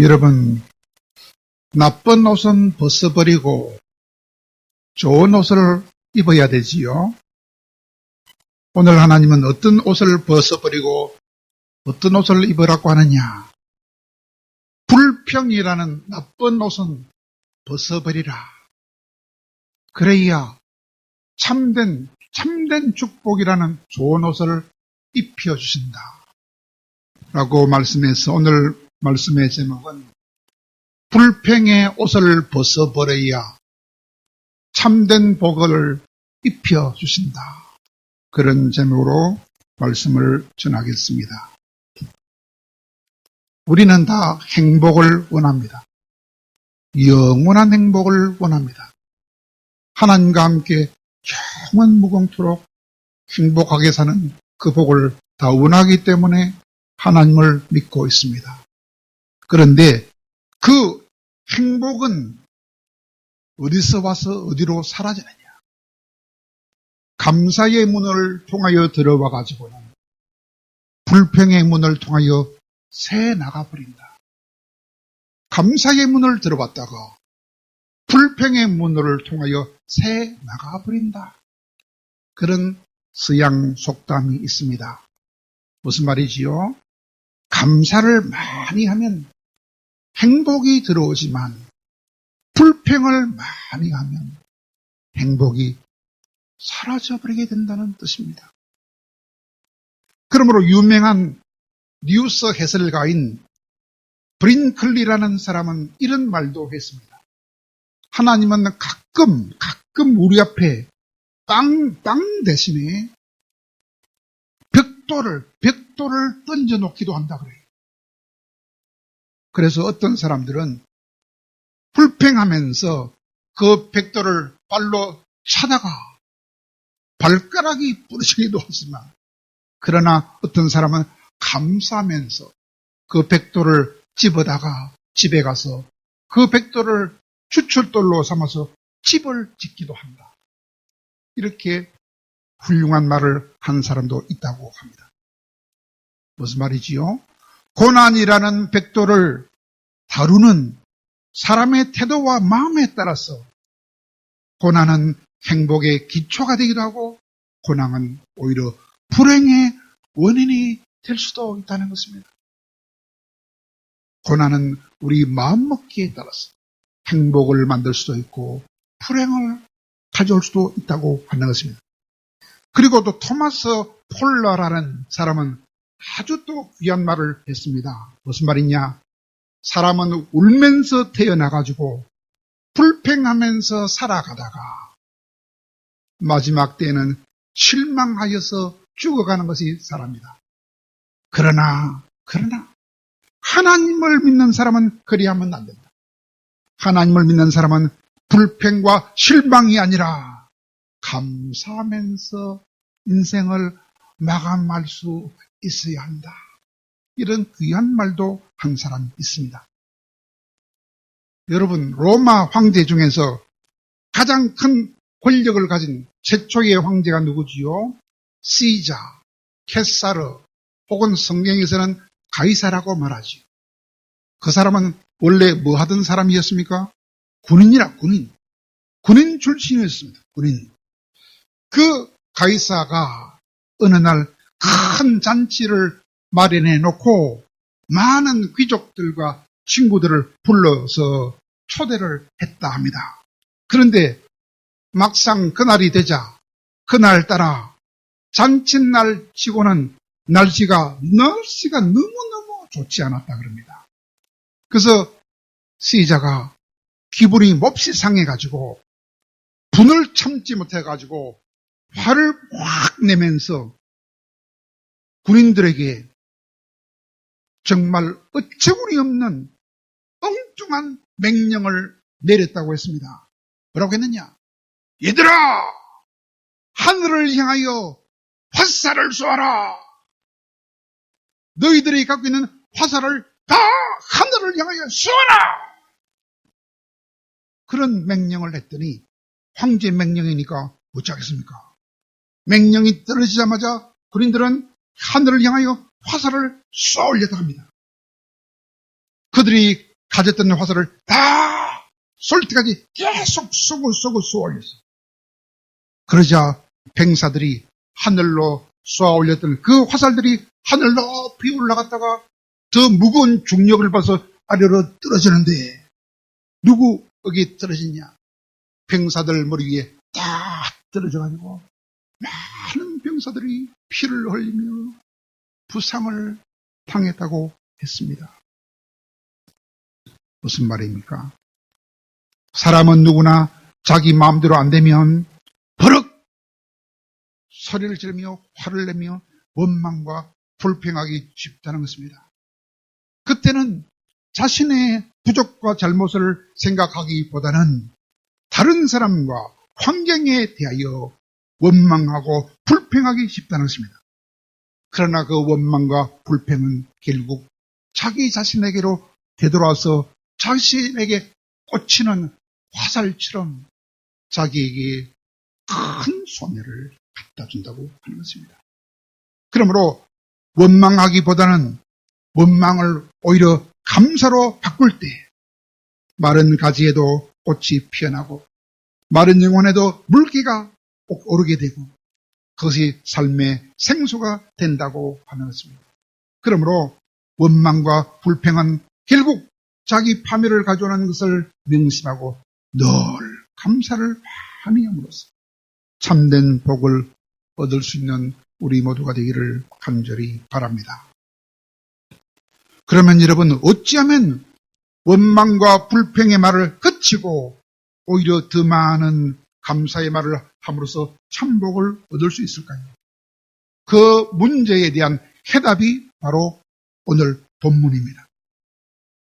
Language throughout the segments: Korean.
여러분, 나쁜 옷은 벗어버리고 좋은 옷을 입어야 되지요. 오늘 하나님은 어떤 옷을 벗어버리고 어떤 옷을 입으라고 하느냐? 불평이라는 나쁜 옷은 벗어버리라. 그래야 참된 축복이라는 좋은 옷을 입혀주신다. 라고 말씀해서 오늘 말씀의 제목은 불평의 옷을 벗어버려야 참된 복을 입혀주신다. 그런 제목으로 말씀을 전하겠습니다. 우리는 다 행복을 원합니다. 영원한 행복을 원합니다. 하나님과 함께 영원 무궁토록 행복하게 사는 그 복을 다 원하기 때문에 하나님을 믿고 있습니다. 그런데 그 행복은 어디서 와서 어디로 사라지느냐? 감사의 문을 통하여 들어와 가지고는 불평의 문을 통하여 새 나가버린다. 감사의 문을 들어봤다가 불평의 문을 통하여 새 나가버린다. 그런 서양 속담이 있습니다. 무슨 말이지요? 감사를 많이 하면 행복이 들어오지만 불평을 많이 하면 행복이 사라져버리게 된다는 뜻입니다. 그러므로 유명한 뉴스 해설가인 브링클리라는 사람은 이런 말도 했습니다. 하나님은 가끔 우리 앞에 땅 대신에 벽돌을 던져놓기도 한다 그래요. 그래서 어떤 사람들은 불평하면서 그 벽돌을 발로 차다가 발가락이 부러지기도 하지만, 그러나 어떤 사람은 감사하면서 그 벽돌을 집어다가 집에 가서 그 벽돌을 추출돌로 삼아서 집을 짓기도 한다. 이렇게 훌륭한 말을 한 사람도 있다고 합니다. 무슨 말이지요? 고난이라는 벽돌을 다루는 사람의 태도와 마음에 따라서 고난은 행복의 기초가 되기도 하고 고난은 오히려 불행의 원인이 될 수도 있다는 것입니다. 고난은 우리 마음먹기에 따라서 행복을 만들 수도 있고 불행을 가져올 수도 있다고 하는 것입니다. 그리고 또 토마스 폴라라는 사람은 아주 또 귀한 말을 했습니다. 무슨 말이냐? 사람은 울면서 태어나가지고 불평하면서 살아가다가 마지막 때에는 실망하여서 죽어가는 것이 사람이다. 그러나 하나님을 믿는 사람은 그리하면 안 된다. 하나님을 믿는 사람은 불평과 실망이 아니라 감사하면서 인생을 마감할 수 있어야 한다. 이런 귀한 말도 한 사람이 있습니다. 여러분, 로마 황제 중에서 가장 큰 권력을 가진 최초의 황제가 누구지요? 시자, 케사르, 혹은 성경에서는 가이사라고 말하지요. 그 사람은 원래 뭐 하던 사람이었습니까? 군인 출신이었습니다. 군인. 그 가이사가 어느 날 큰 잔치를 마련해 놓고 많은 귀족들과 친구들을 불러서 초대를 했다 합니다. 그런데 막상 그날이 되자 그날따라 잔칫날 치고는 날씨가 너무너무 좋지 않았다 그럽니다. 그래서 시자가 기분이 몹시 상해가지고 분을 참지 못해가지고 화를 확 내면서 군인들에게 정말 어처구니 없는 엉뚱한 명령을 내렸다고 했습니다. 뭐라고 했느냐? 얘들아! 하늘을 향하여 화살을 쏘아라! 너희들이 갖고 있는 화살을 다 하늘을 향하여 쏘아라! 그런 명령을 했더니 황제 명령이니까 어쩌겠습니까? 명령이 떨어지자마자 군인들은 하늘을 향하여 화살을 쏘으려고 합니다. 그들이 가졌던 화살을 다 쏠 때까지 계속 쏘고 올렸어. 그러자 병사들이 하늘로 쏘아 올렸던 그 화살들이 하늘 높이 올라갔다가 더 무거운 중력을 받아서 아래로 떨어지는데 누구 여기 떨어지냐? 병사들 머리 위에 딱 떨어져가지고 많은 병사들이 피를 흘리며 부상을 당했다고 했습니다. 무슨 말입니까? 사람은 누구나 자기 마음대로 안 되면 버럭 소리를 지르며 화를 내며 원망과 불평하기 쉽다는 것입니다. 그때는 자신의 부족과 잘못을 생각하기보다는 다른 사람과 환경에 대하여 원망하고 불평하기 쉽다는 것입니다. 그러나 그 원망과 불평은 결국 자기 자신에게로 되돌아와서 자신에게 꽂히는 화살처럼 자기에게 큰 손해를 갖다 준다고 하는 것입니다. 그러므로 원망하기보다는 원망을 오히려 감사로 바꿀 때 마른 가지에도 꽃이 피어나고 마른 영혼에도 물기가 오르게 되고 그것이 삶의 생수가 된다고 하는 것입니다. 그러므로 원망과 불평은 결국 자기 파멸을 가져오는 것을 명심하고 늘 감사를 많이 함으로써 참된 복을 얻을 수 있는 우리 모두가 되기를 간절히 바랍니다. 그러면 여러분 어찌하면 원망과 불평의 말을 그치고 오히려 더 많은 감사의 말을 함으로써 참복을 얻을 수 있을까요? 그 문제에 대한 해답이 바로 오늘 본문입니다.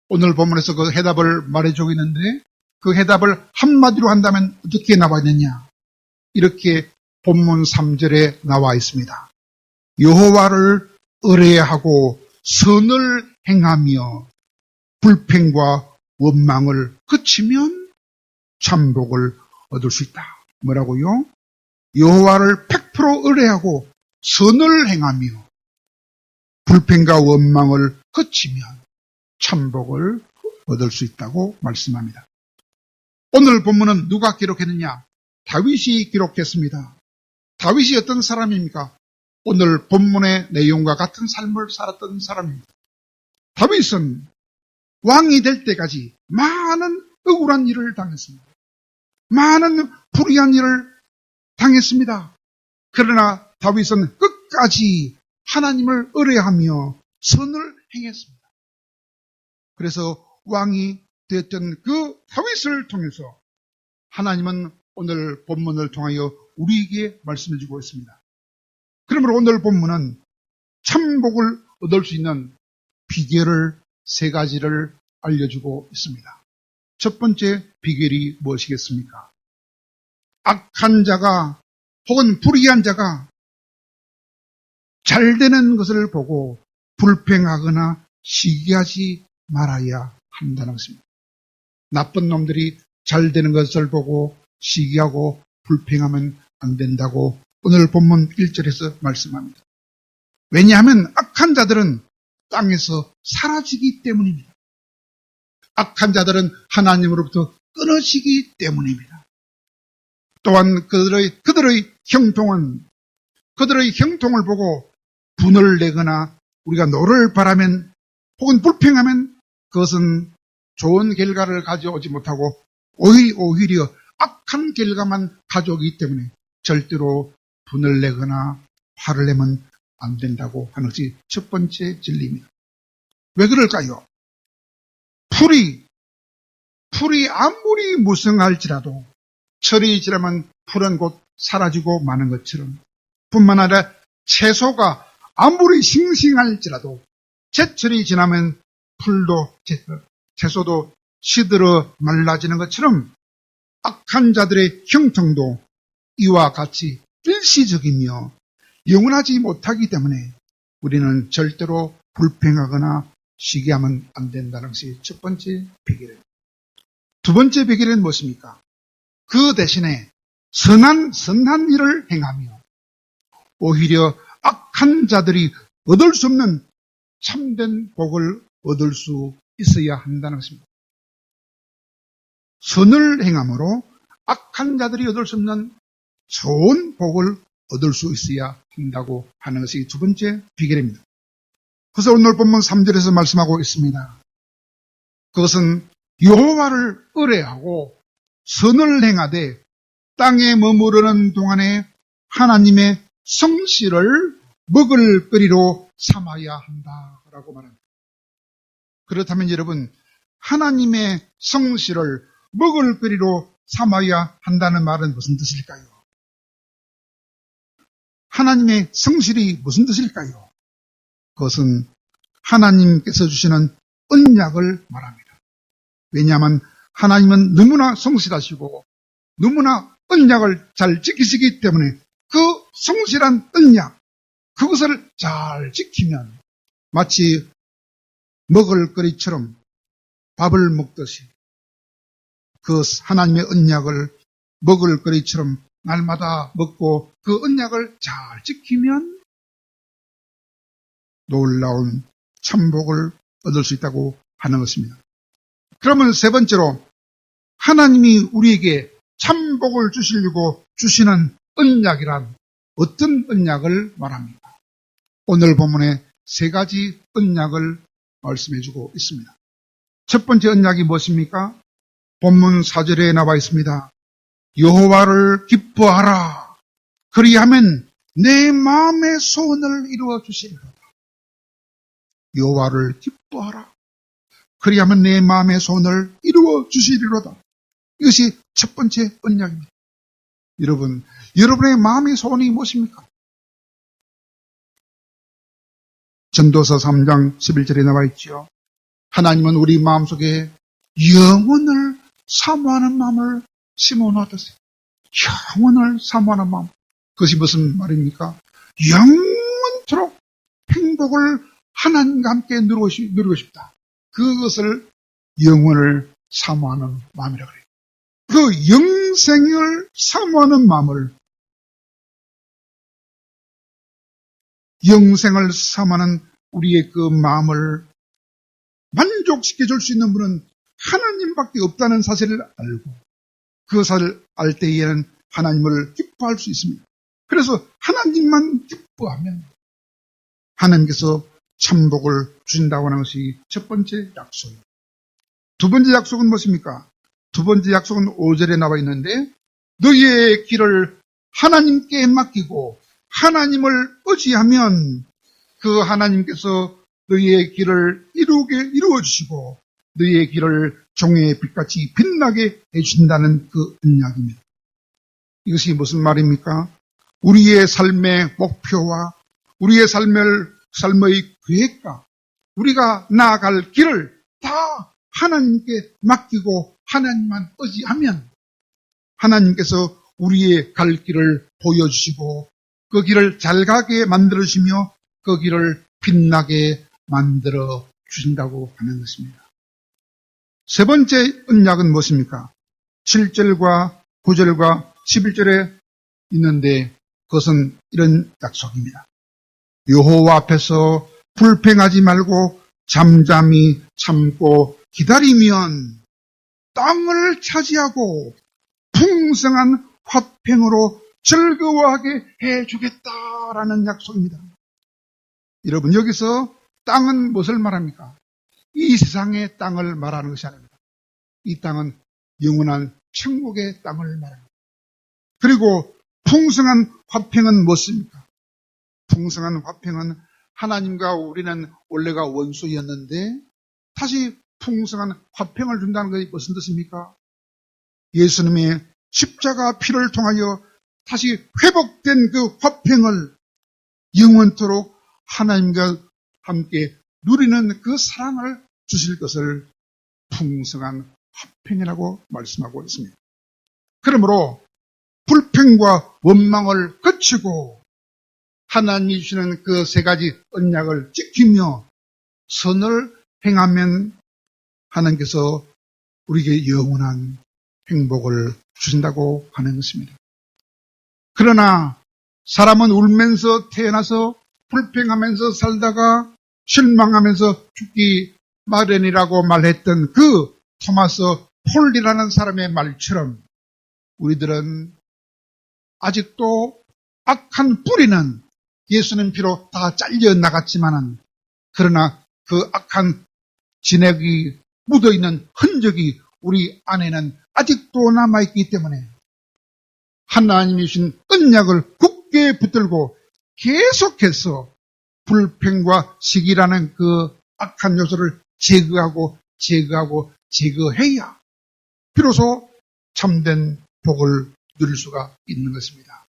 오늘 본문에서 그 해답을 말해주고 있는데 그 해답을 한마디로 한다면 어떻게 나와있느냐? 이렇게 본문 3절에 나와 있습니다. 여호와를 의뢰하고 선을 행하며 불평과 원망을 그치면 참복을 얻을 수 있다. 뭐라고요? 여호와를 100% 의뢰하고 선을 행하며 불평과 원망을 그치면 참복을 얻을 수 있다고 말씀합니다. 오늘 본문은 누가 기록했느냐? 다윗이 기록했습니다. 다윗이 어떤 사람입니까? 오늘 본문의 내용과 같은 삶을 살았던 사람입니다. 다윗은 왕이 될 때까지 많은 억울한 일을 당했습니다. 많은 불의한 일을 당했습니다. 그러나 다윗은 끝까지 하나님을 의뢰하며 선을 행했습니다. 그래서 왕이 되었던 그 다윗을 통해서 하나님은 오늘 본문을 통하여 우리에게 말씀해 주고 있습니다. 그러므로 오늘 본문은 참복을 얻을 수 있는 비결을 3가지를 알려주고 있습니다. 첫 번째 비결이 무엇이겠습니까? 악한 자가 혹은 불의한 자가 잘 되는 것을 보고 불평하거나 시기하지 말아야 한다는 것입니다. 나쁜 놈들이 잘 되는 것을 보고 시기하고 불평하면 안 된다고 오늘 본문 1절에서 말씀합니다. 왜냐하면 악한 자들은 땅에서 사라지기 때문입니다. 악한 자들은 하나님으로부터 끊어지기 때문입니다. 또한 그들의 형통을 보고 분을 내거나 우리가 노를 바라면 혹은 불평하면 그것은 좋은 결과를 가져오지 못하고 오히려 악한 결과만 가져오기 때문에 절대로 분을 내거나 화를 내면 안 된다고 하는 것이 첫 번째 진리입니다. 왜 그럴까요? 풀이 아무리 무성할지라도 철이 지나면 풀은 곧 사라지고 마는 것처럼 뿐만 아니라 채소가 아무리 싱싱할지라도 제철이 지나면 풀도 채소도 시들어 말라지는 것처럼 악한 자들의 형통도 이와 같이 일시적이며 영원하지 못하기 때문에 우리는 절대로 불평하거나 시기하면 안 된다는 것이 첫 번째 비결입니다. 두 번째 비결은 무엇입니까? 그 대신에 선한 일을 행하며 오히려 악한 자들이 얻을 수 없는 참된 복을 얻을 수 있어야 한다는 것입니다. 선을 행함으로 악한 자들이 얻을 수 없는 좋은 복을 얻을 수 있어야 한다고 하는 것이 두 번째 비결입니다. 그래서 오늘 본문 3절에서 말씀하고 있습니다. 그것은 여호와를 의뢰하고 선을 행하되 땅에 머무르는 동안에 하나님의 성실을 먹을거리로 삼아야 한다라고 말합니다. 그렇다면 여러분, 하나님의 성실을 먹을거리로 삼아야 한다는 말은 무슨 뜻일까요? 하나님의 성실이 무슨 뜻일까요? 그것은 하나님께서 주시는 언약을 말합니다. 왜냐하면 하나님은 너무나 성실하시고 너무나 언약을 잘 지키시기 때문에 그 성실한 언약, 그것을 잘 지키면 마치 먹을거리처럼 밥을 먹듯이 그 하나님의 언약을 먹을거리처럼 날마다 먹고 그 언약을 잘 지키면 놀라운 참복을 얻을 수 있다고 하는 것입니다. 그러면 세 번째로 하나님이 우리에게 참복을 주시려고 주시는 언약이란 어떤 언약을 말합니까? 오늘 본문에 세 가지 언약을 말씀해주고 있습니다. 첫 번째 언약이 무엇입니까? 본문 4절에 나와 있습니다. 여호와를 기뻐하라. 그리하면 내 마음의 소원을 이루어 주시리로다. 여호와를 기뻐하라. 그리하면 내 마음의 소원을 이루어 주시리로다. 이것이 첫 번째 언약입니다. 여러분, 여러분의 마음의 소원이 무엇입니까? 전도서 3장 11절에 나와 있지요. 하나님은 우리 마음속에 영원을 사모하는 마음을 심어놓았어요. 영원을 사모하는 마음. 그것이 무슨 말입니까? 영원토록 행복을 하나님과 함께 누리고 싶다. 그것을 영원을 사모하는 마음이라고 그래요. 그 영생을 사모하는 마음을, 영생을 사모하는 우리의 그 마음을 만족시켜줄 수 있는 분은 하나님밖에 없다는 사실을 알고 그 사실을 알 때에는 하나님을 기뻐할 수 있습니다. 그래서 하나님만 기뻐하면 하나님께서 참복을 주신다고 하는 것이 첫 번째 약속입니다. 두 번째 약속은 무엇입니까? 두 번째 약속은 5절에 나와 있는데 너희의 길을 하나님께 맡기고 하나님을 의지하면 그 하나님께서 너희의 길을 이루어주시고 너희의 길을 종의 빛같이 빛나게 해주신다는 그 언약입니다. 이것이 무슨 말입니까? 우리의 삶의 목표와 우리의 삶의 계획과 우리가 나아갈 길을 다 하나님께 맡기고 하나님만 의지하면 하나님께서 우리의 갈 길을 보여주시고 그 길을 잘 가게 만들어주시며 그 길을 빛나게 만들어 주신다고 하는 것입니다. 세 번째 언약은 무엇입니까? 7절과 9절과 11절에 있는데 그것은 이런 약속입니다. 여호와 앞에서 불평하지 말고 잠잠히 참고 기다리면 땅을 차지하고 풍성한 화평으로 즐거워하게 해주겠다라는 약속입니다. 여러분, 여기서 땅은 무엇을 말합니까? 이 세상의 땅을 말하는 것이 아닙니다. 이 땅은 영원한 천국의 땅을 말합니다. 그리고 풍성한 화평은 무엇입니까? 풍성한 화평은 하나님과 우리는 원래가 원수였는데 다시 풍성한 화평을 준다는 것이 무슨 뜻입니까? 예수님의 십자가 피를 통하여 다시 회복된 그 화평을 영원토록 하나님과 함께 누리는 그 사랑을 주실 것을 풍성한 화평이라고 말씀하고 있습니다. 그러므로 불평과 원망을 거치고 하나님이 주시는 그 세 가지 언약을 지키며 선을 행하면 하나님께서 우리에게 영원한 행복을 주신다고 하는 것입니다. 그러나 사람은 울면서 태어나서 불평하면서 살다가 실망하면서 죽기 마련이라고 말했던 그 토마스 폴이라는 사람의 말처럼 우리들은 아직도 악한 뿌리는 예수님 피로 다 잘려 나갔지만은 그러나 그 악한 진액이 묻어있는 흔적이 우리 안에는 아직도 남아있기 때문에 하나님이 주신 언약을 굳게 붙들고 계속해서 불평과 시기라는 그 악한 요소를 제거해야 비로소 참된 복을 누릴 수가 있는 것입니다.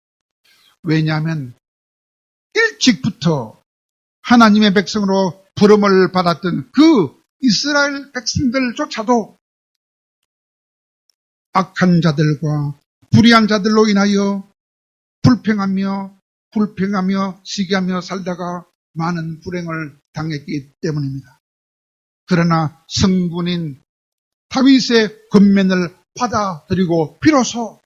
왜냐하면 일찍부터 하나님의 백성으로 부름을 받았던 그 이스라엘 백성들조차도 악한 자들과 불의한 자들로 인하여 불평하며 시기하며 살다가 많은 불행을 당했기 때문입니다. 그러나 성군인 다윗의 권면을 받아들이고 비로소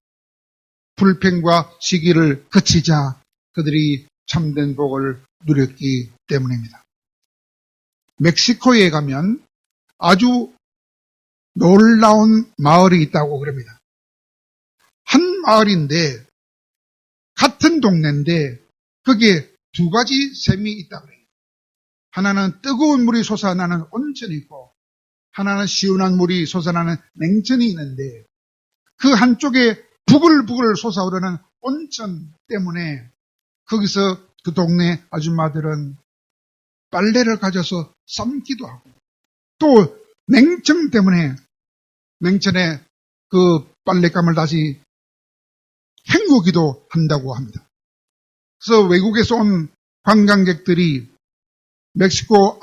불평과 시기를 그치자 그들이 참된 복을 누렸기 때문입니다. 멕시코에 가면 아주 놀라운 마을이 있다고 그럽니다. 한 마을인데 같은 동네인데 거기에 두 가지 샘이 있다고 해요. 하나는 뜨거운 물이 솟아나는 온천이 있고 하나는 시원한 물이 솟아나는 냉천이 있는데 그 한쪽에 부글부글 솟아오르는 온천 때문에 거기서 그 동네 아줌마들은 빨래를 가져서 삶기도 하고 또 냉천 때문에 냉천에 그 빨랫감을 다시 헹구기도 한다고 합니다. 그래서 외국에서 온 관광객들이 멕시코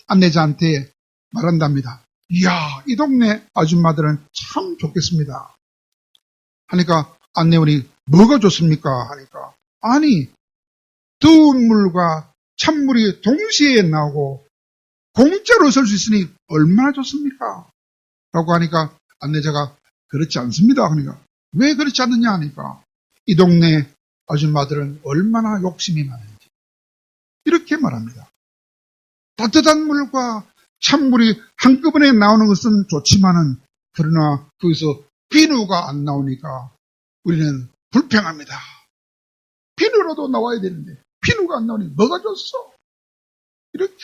안내자한테 말한답니다. 이야, 이 동네 아줌마들은 참 좋겠습니다. 하니까 안내원이 뭐가 좋습니까? 하니까 아니, 뜨거운 물과 찬물이 동시에 나오고 공짜로 쓸 수 있으니 얼마나 좋습니까? 라고 하니까 안내자가 그렇지 않습니다. 하니까 왜 그렇지 않느냐 하니까 이 동네 아줌마들은 얼마나 욕심이 많은지 이렇게 말합니다. 따뜻한 물과 찬물이 한꺼번에 나오는 것은 좋지만은 그러나 거기서 비누가 안 나오니까 우리는 불평합니다. 비누라도 나와야 되는데 비누가 안 나오니 뭐가 좋소? 이렇게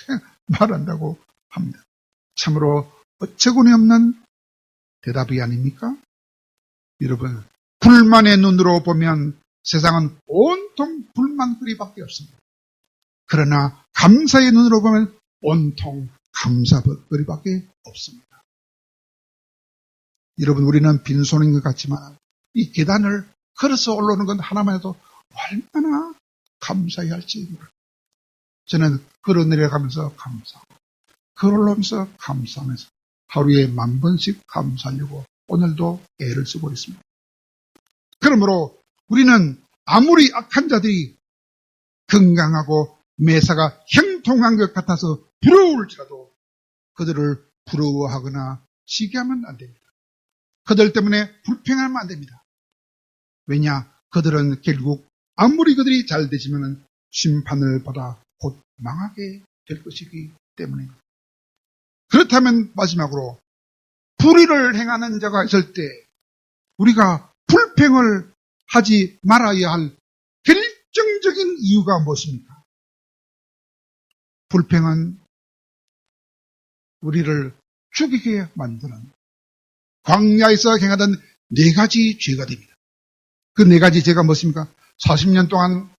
말한다고 합니다. 참으로 어처구니 없는 대답이 아닙니까? 여러분, 불만의 눈으로 보면 세상은 온통 불만거리밖에 없습니다. 그러나 감사의 눈으로 보면 온통 감사거리밖에 없습니다. 여러분, 우리는 빈손인 것 같지만 이 계단을 걸어서 올라오는 건 하나만 해도 얼마나 감사해야 할지 모릅니다. 저는 걸어 내려가면서 감사하고 걸어 올라오면서 감사하면서 하루에 10,000번씩 감사하려고 오늘도 애를 쓰고 있습니다. 그러므로 우리는 아무리 악한 자들이 건강하고 매사가 형통한 것 같아서 부러울지라도 그들을 부러워하거나 시기하면 안 됩니다. 그들 때문에 불평하면 안 됩니다. 왜냐? 그들은 결국 아무리 그들이 잘 되시면 심판을 받아 곧 망하게 될 것이기 때문입니다. 그렇다면 마지막으로 불의를 행하는 자가 있을 때 우리가 불평을 하지 말아야 할 결정적인 이유가 무엇입니까? 불평은 우리를 죽이게 만드는 광야에서 행하던 4가지 죄가 됩니다. 그 4가지 죄가 무엇입니까? 40년 동안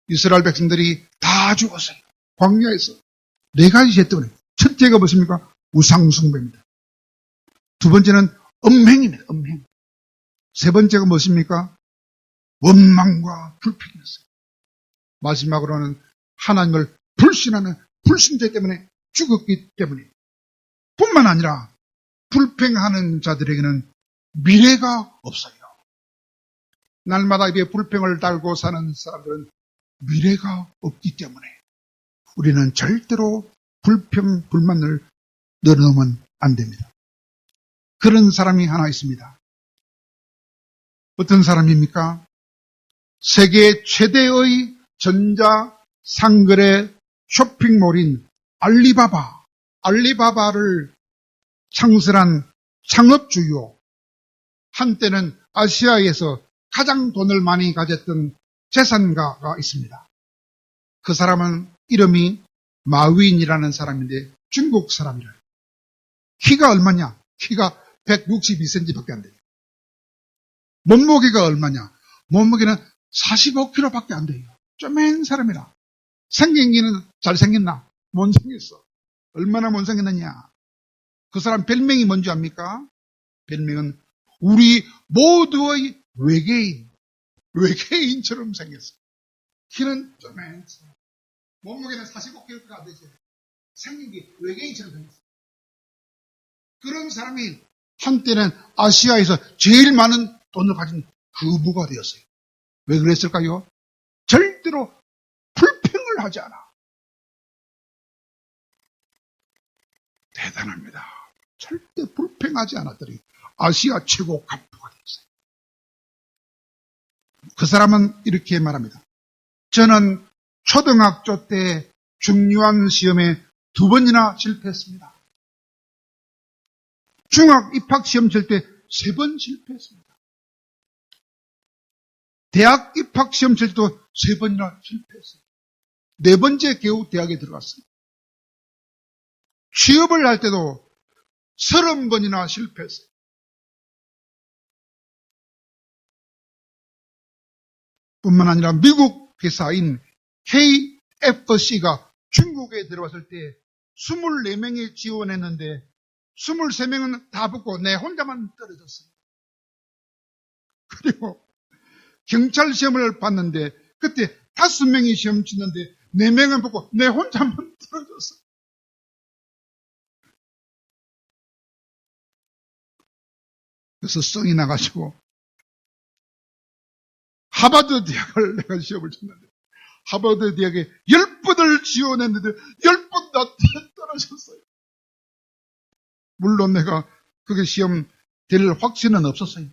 이스라엘 백성들이 다 죽었어요. 광야에서 4가지 죄 때문에. 첫째가 무엇입니까? 우상숭배입니다. 두 번째는 음행입니다. 음행. 세 번째가 무엇입니까? 원망과 불평이었어요. 마지막으로는 하나님을 불신하는 불신죄 때문에 죽었기 때문에 뿐만 아니라 불평하는 자들에게는 미래가 없어요. 날마다 입에 불평을 달고 사는 사람들은 미래가 없기 때문에 우리는 절대로 불평, 불만을 내려놓으면 안 됩니다. 그런 사람이 하나 있습니다. 어떤 사람입니까? 세계 최대의 전자 상거래 쇼핑몰인 알리바바, 알리바바를 창설한 창업주요, 한때는 아시아에서 가장 돈을 많이 가졌던 재산가가 있습니다. 그 사람은 이름이 마윈이라는 사람인데 중국 사람이래요. 키가 얼마냐? 키가 162cm밖에 안 돼요. 몸무게가 얼마냐? 몸무게는 45kg밖에 안 돼요. 쪼맨 사람이라. 생긴기는 잘생겼나? 못생겼어. 얼마나 못생겼느냐? 그 사람 별명이 뭔지 압니까? 별명은 우리 모두의 외계인처럼 생겼어. 키는 쪼맨서 몸무게는 45kg가 안 되죠. 생긴 게 외계인처럼 생겼어. 그런 사람이 한때는 아시아에서 제일 많은 돈을 가진 부부가 되었어요. 왜 그랬을까요? 절대로 불평을 하지 않아. 대단합니다. 절대 불평하지 않았더니 아시아 최고 갑부가 되었어요. 그 사람은 이렇게 말합니다. 저는 초등학교 때 중요한 시험에 2번이나 실패했습니다. 중학 입학시험 칠 때 3번 실패했습니다. 대학 입학시험 칠 때도 3번이나 실패했어요. 4번째 겨우 대학에 들어갔어요. 취업을 할 때도 30번이나 실패했어요. 뿐만 아니라 미국 회사인 KFC가 중국에 들어왔을 때 24명이 지원했는데 23명은 다 붙고 내 혼자만 떨어졌어요. 그리고 경찰 시험을 봤는데 그때 5명이 시험 치는데 4명은 붙고 내 혼자만 떨어졌어요. 그래서 성이 나가지고 하버드 대학을 내가 시험을 쳤는데 하버드 대학에 10번을 지원했는데 10번 다 떨어졌어요. 물론 내가 그게 시험 될 확신은 없었어요.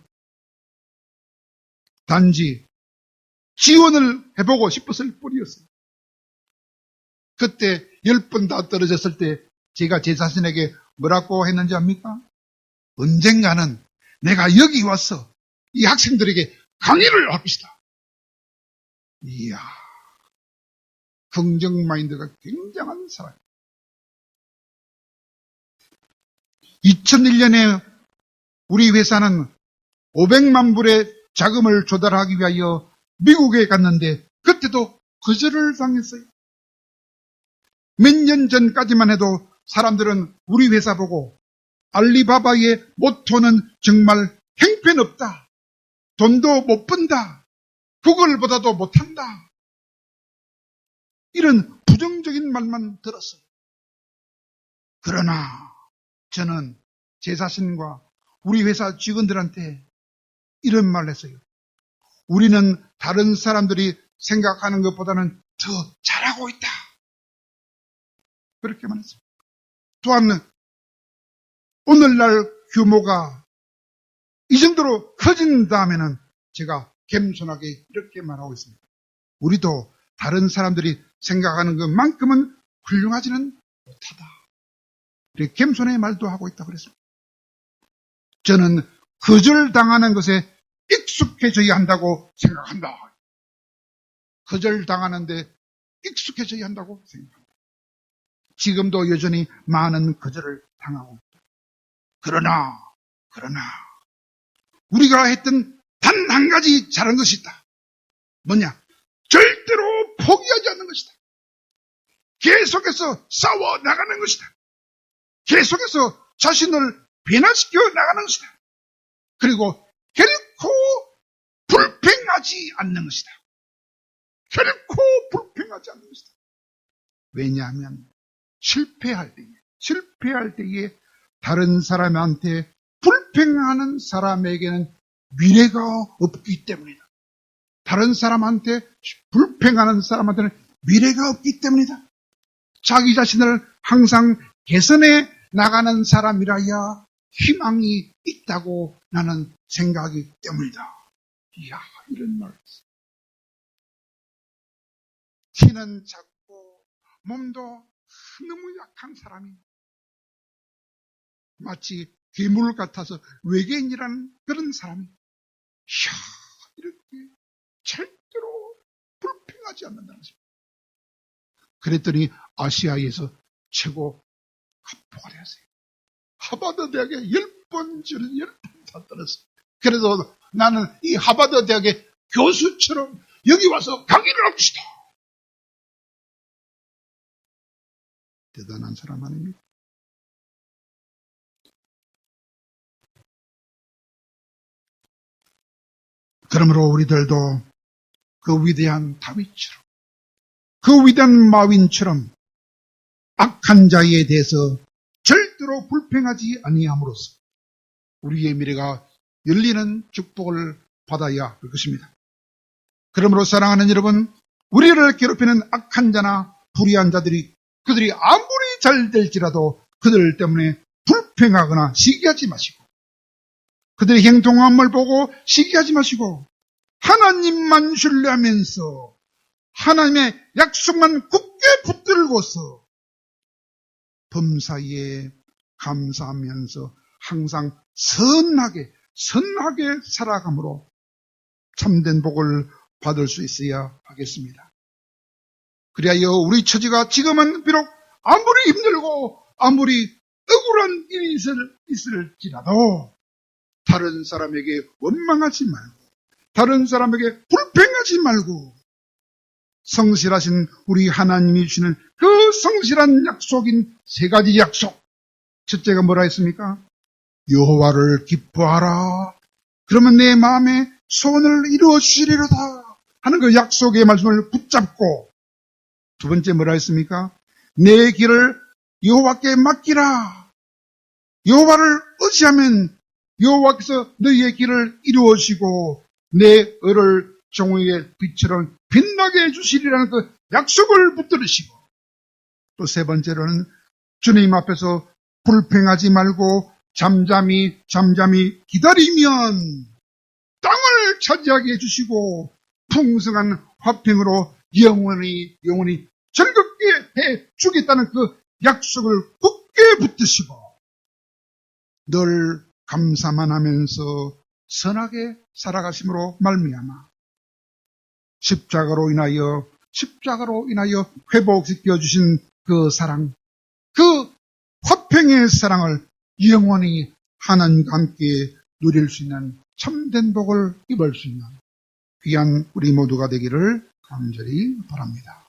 단지 지원을 해보고 싶었을 뿐이었어요. 그때 10번 다 떨어졌을 때 제가 제 자신에게 뭐라고 했는지 압니까? 언젠가는 내가 여기 와서 이 학생들에게 강의를 할 것이다. 이야, 긍정 마인드가 굉장한 사람. 2001년에 우리 회사는 500만 불의 자금을 조달하기 위하여 미국에 갔는데 그때도 거절을 당했어요. 몇 년 전까지만 해도 사람들은 우리 회사 보고 알리바바의 모토는 정말 형편없다. 돈도 못 번다. 구글보다도 못한다. 이런 부정적인 말만 들었어요. 그러나 저는 제 자신과 우리 회사 직원들한테 이런 말을 했어요. 우리는 다른 사람들이 생각하는 것보다는 더 잘하고 있다. 그렇게 말했어요. 또한 오늘날 규모가 이 정도로 커진 다음에는 제가 겸손하게 이렇게 말하고 있습니다. 우리도 다른 사람들이 생각하는 것만큼은 훌륭하지는 못하다. 이렇게 겸손의 말도 하고 있다고 그랬습니다. 저는 거절당하는 것에 익숙해져야 한다고 생각한다. 거절당하는데 익숙해져야 한다고 생각합니다. 지금도 여전히 많은 거절을 당하고 있다. 그러나 우리가 했던 단 한 가지 잘한 것이 있다. 뭐냐? 절대로 포기하지 않는 것이다. 계속해서 싸워 나가는 것이다. 계속해서 자신을 변화시켜 나가는 것이다. 그리고 결코 불평하지 않는 것이다. 결코 불평하지 않는 것이다. 왜냐하면 실패할 때에 다른 사람한테 불평하는 사람에게는 미래가 없기 때문이다. 다른 사람한테 불평하는 사람한테는 미래가 없기 때문이다. 자기 자신을 항상 개선해 나가는 사람이라야 희망이 있다고 나는 생각하기 때문이다. 이야, 이런 말. 키는 작고 몸도 너무 약한 사람이 마치 괴물 같아서 외계인이라는 그런 사람이 이렇게 절대로 불평하지 않는다는 것입니다. 그랬더니 아시아에서 최고 합포가 되었어요. 하버드 대학에 10번 저는 10번 다 떨었어요. 그래서 나는 이 하버드 대학의 교수처럼 여기 와서 강의를 하고 싶다. 대단한 사람 아닙니까? 그러므로 우리들도 그 위대한 다윗처럼, 그 위대한 마윈처럼 악한 자에 대해서 절대로 불평하지 아니함으로써 우리의 미래가 열리는 축복을 받아야 할 것입니다. 그러므로 사랑하는 여러분, 우리를 괴롭히는 악한 자나 불의한 자들이 그들이 아무리 잘 될지라도 그들 때문에 불평하거나 시기하지 마시고, 그들의 행동함을 보고 시기하지 마시고, 하나님만 신뢰하면서 하나님의 약속만 굳게 붙들고서 범사에 감사하면서 항상 선하게 살아감으로 참된 복을 받을 수 있어야 하겠습니다. 그리하여 우리 처지가 지금은 비록 아무리 힘들고 아무리 억울한 일이 있을지라도 다른 사람에게 원망하지 말고, 다른 사람에게 불평하지 말고, 성실하신 우리 하나님이 주시는 그 성실한 약속인 세 가지 약속. 첫째가 뭐라 했습니까? 여호와를 기뻐하라. 그러면 내 마음의 소원을 이루어 주시리로다 하는 그 약속의 말씀을 붙잡고, 두 번째 뭐라 했습니까? 내 길을 여호와께 맡기라. 여호와를 의지하면 여호와께서 너희의 길을 이루어 주시고 내 의를 종의 빛처럼 빛나게 해주시리라는 그 약속을 붙들으시고, 또 세 번째로는 주님 앞에서 불평하지 말고 잠잠히 기다리면 땅을 차지하게 해주시고 풍성한 화평으로 영원히 즐겁게 해주겠다는 그 약속을 굳게 붙드시고 늘 감사만 하면서 선하게 살아가심으로 말미암아 십자가로 인하여 회복시켜 주신 그 사랑, 그 화평의 사랑을 영원히 하나님과 함께 누릴 수 있는 참된 복을 입을 수 있는 귀한 우리 모두가 되기를 간절히 바랍니다.